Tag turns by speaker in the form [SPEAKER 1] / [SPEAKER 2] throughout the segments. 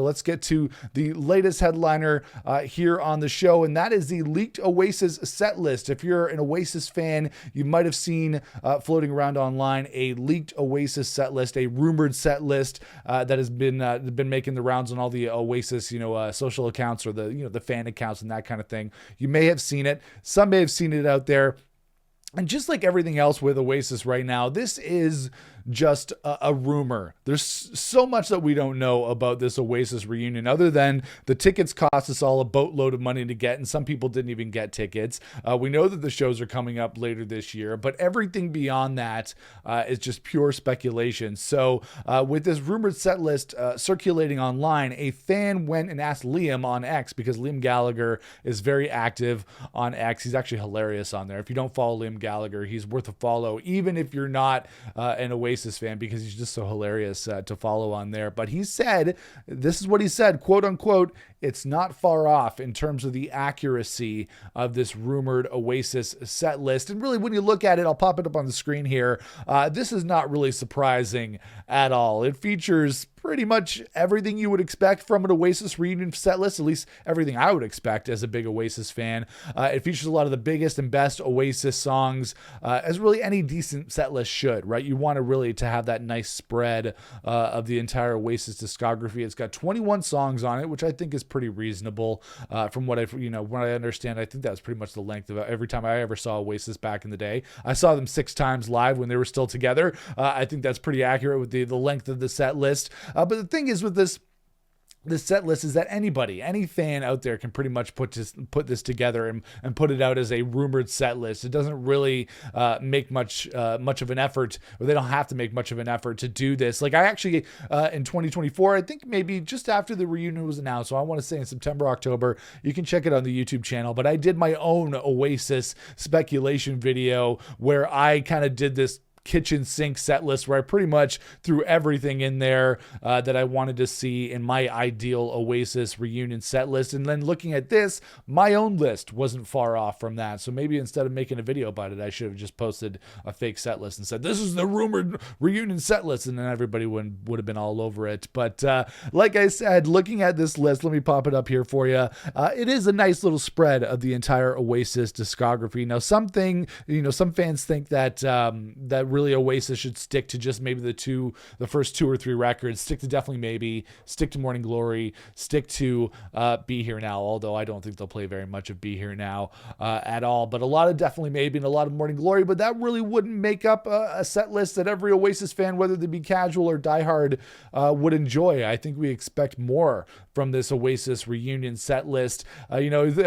[SPEAKER 1] Let's get to the latest headliner here on the show, and that is the leaked Oasis set list. If you're an Oasis fan, you might have seen floating around online a leaked Oasis set list, a rumored set list that has been making the rounds on all the Oasis, social accounts or the fan accounts and that kind of thing. You may have seen it. Some may have seen it out there. And just like everything else with Oasis right now, this is just a rumor. There's so much that we don't know about this Oasis reunion other than the tickets cost us all a boatload of money to get, and some people didn't even get tickets. We know that the shows are coming up later this year, but everything beyond that is just pure speculation. So with this rumored set list circulating online, a fan went and asked Liam on X, because Liam Gallagher is very active on X. He's actually hilarious on there. If you don't follow Liam Gallagher, he's worth a follow, even if you're not an Oasis fan, because he's just so hilarious to follow on there. But he said, this is what he said, quote unquote, "It's not far off in terms of the accuracy of this rumored Oasis set list." And really, when you look at it, I'll pop it up on the screen here. This is not really surprising at all. It features pretty much everything you would expect from an Oasis reunion set list, at least everything I would expect as a big Oasis fan. It features a lot of the biggest and best Oasis songs, as really any decent set list should, right? You want to really to have that nice spread of the entire Oasis discography. It's got 21 songs on it, which I think is pretty reasonable from what I understand. I think that's pretty much the length of it. Every time I ever saw Oasis back in the day, I saw them 6 times live when they were still together. I think that's pretty accurate with the length of the set list. But the thing is with this set list is that any fan out there can pretty much put this together and put it out as a rumored set list. It doesn't really make much of an effort, or they don't have to make much of an effort to do this. Like I actually, in 2024, I think maybe just after the reunion was announced, so I want to say in September, October, you can check it on the YouTube channel, but I did my own Oasis speculation video where I kind of did this kitchen sink set list where I pretty much threw everything in there that I wanted to see in my ideal Oasis reunion set list. And then looking at this, my own list wasn't far off from that. So maybe instead of making a video about it, I should have just posted a fake set list and said, this is the rumored reunion set list. And then everybody would have been all over it. But like I said, looking at this list, let me pop it up here for you. It is a nice little spread of the entire Oasis discography. Now, some fans think that really Oasis should stick to just maybe the first 2 or 3 records, stick to Definitely Maybe, stick to Morning Glory, stick to Be Here Now, although I don't think they'll play very much of Be Here Now at all, but a lot of Definitely Maybe and a lot of Morning Glory, but that really wouldn't make up a set list that every Oasis fan, whether they be casual or diehard, would enjoy. I think we expect more from this Oasis reunion set list. I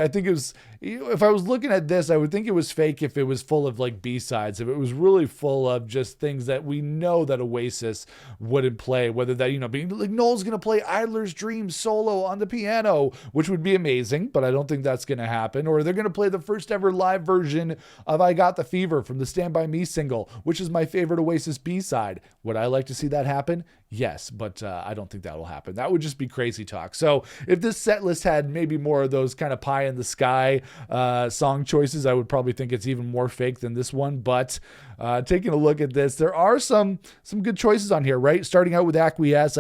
[SPEAKER 1] think it was, if I was looking at this, I would think it was fake if it was full of like B-sides, if it was really full of just things that we know that Oasis wouldn't play, whether that, being like Noel's going to play Idler's Dream solo on the piano, which would be amazing, but I don't think that's going to happen. Or they're going to play the first ever live version of I Got the Fever from the Stand By Me single, which is my favorite Oasis B-side. Would I like to see that happen? Yes, but I don't think that will happen. That would just be crazy talk. So if this set list had maybe more of those kind of pie in the sky song choices, I would probably think it's even more fake than this one. But taking a look at this, there are some good choices on here, right? Starting out with Acquiesce,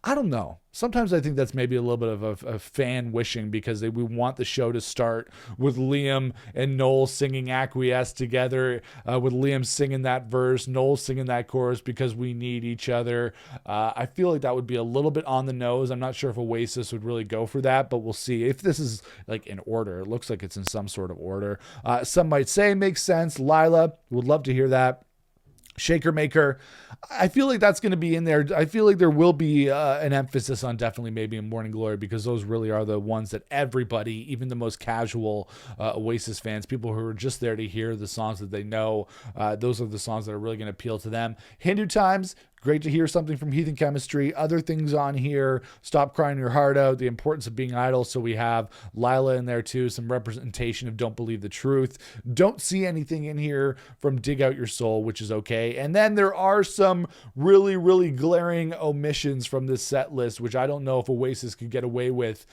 [SPEAKER 1] I don't know. Sometimes I think that's maybe a little bit of a fan wishing, because we want the show to start with Liam and Noel singing Acquiesce together, with Liam singing that verse, Noel singing that chorus, because we need each other. I feel like that would be a little bit on the nose. I'm not sure if Oasis would really go for that, but we'll see. If this is like in order, it looks like it's in some sort of order. Some might say it makes sense. Lila, would love to hear that. Shaker Maker, I feel like that's going to be in there. I feel like there will be an emphasis on Definitely Maybe and Morning Glory, because those really are the ones that everybody, even the most casual Oasis fans, people who are just there to hear the songs that they know, those are the songs that are really going to appeal to them. Hindu Times, great to hear something from Heathen Chemistry. Other things on here, Stop Crying Your Heart Out, The Importance of Being Idle. So we have Lila in there too, some representation of Don't Believe the Truth. Don't see anything in here from Dig Out Your Soul, which is okay. And then there are some really, really glaring omissions from this set list, which I don't know if Oasis could get away with.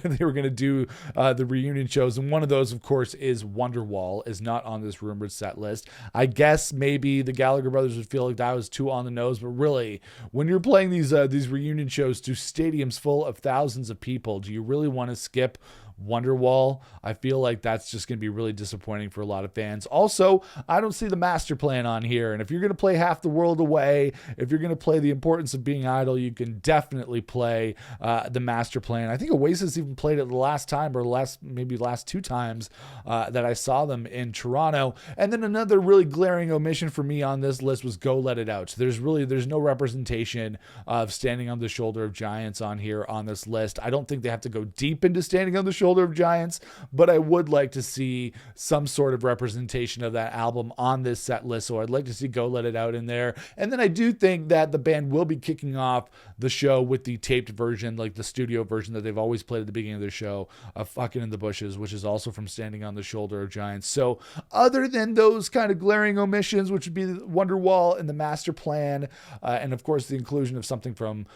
[SPEAKER 1] They were going to do the reunion shows. And one of those, of course, is Wonderwall, is not on this rumored set list. I guess maybe the Gallagher brothers would feel like that was too on the nose, shows, but really, when you're playing these reunion shows to stadiums full of thousands of people, do you really want to skip Wonderwall? I feel like that's just going to be really disappointing for a lot of fans. Also, I don't see the master plan on here. And if you're going to play Half the World Away, if you're going to play The Importance of Being Idle, you can definitely play the master plan. I think Oasis even played it the last time, or maybe last two times that I saw them in Toronto. And then another really glaring omission for me on this list was Go Let It Out. There's no representation of Standing on the Shoulder of Giants on here on this list. I don't think they have to go deep into Standing on the Shoulder of Giants, but I would like to see some sort of representation of that album on this set list. So I'd like to see Go Let It Out in there. And then I do think that the band will be kicking off the show with the taped version, like the studio version that they've always played at the beginning of their show, of Fucking in the Bushes, which is also from Standing on the Shoulder of Giants. So other than those kind of glaring omissions, which would be Wonderwall and the master plan, and of course the inclusion of something from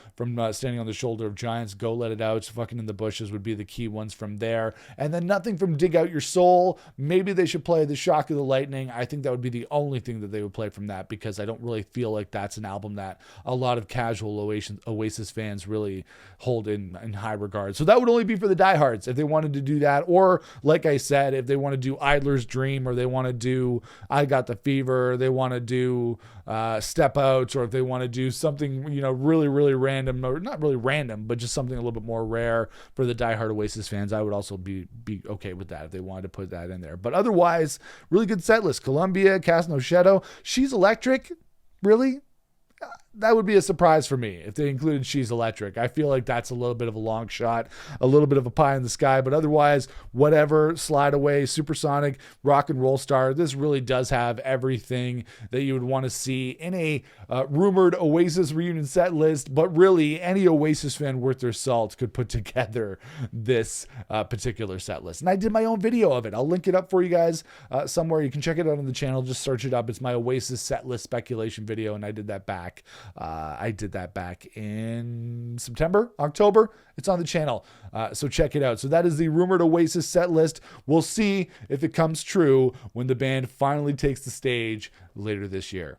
[SPEAKER 1] Standing on the Shoulder of Giants, Go Let It Out, Fucking in the Bushes would be the key ones from there. And then nothing from Dig Out Your Soul. Maybe they should play The Shock of the Lightning. I think that would be the only thing that they would play from that, because I don't really feel like that's an album that a lot of casual Oasis fans really hold in high regard. So that would only be for the diehards if they wanted to do that. Or like I said, if they want to do Idler's Dream, or they want to do I Got the Fever, they want to do Step Out, or if they want to do something, really, really random, or not really random, but just something a little bit more rare for the diehard Oasis fans, I would also be okay with that if they wanted to put that in there. But otherwise, really good set list. Columbia, Cast No Shadow, She's Electric, really? That would be a surprise for me if they included She's Electric. I feel like that's a little bit of a long shot, a little bit of a pie in the sky, but otherwise, whatever, Slide Away, Supersonic, Rock and Roll Star, this really does have everything that you would want to see in a rumored Oasis reunion set list, but really any Oasis fan worth their salt could put together this particular set list. And I did my own video of it. I'll link it up for you guys somewhere. You can check it out on the channel. Just search it up. It's my Oasis set list speculation video, and I did that back in October. It's on the channel, so check it out. So that is the rumored Oasis set list. We'll see if it comes true when the band finally takes the stage later this year.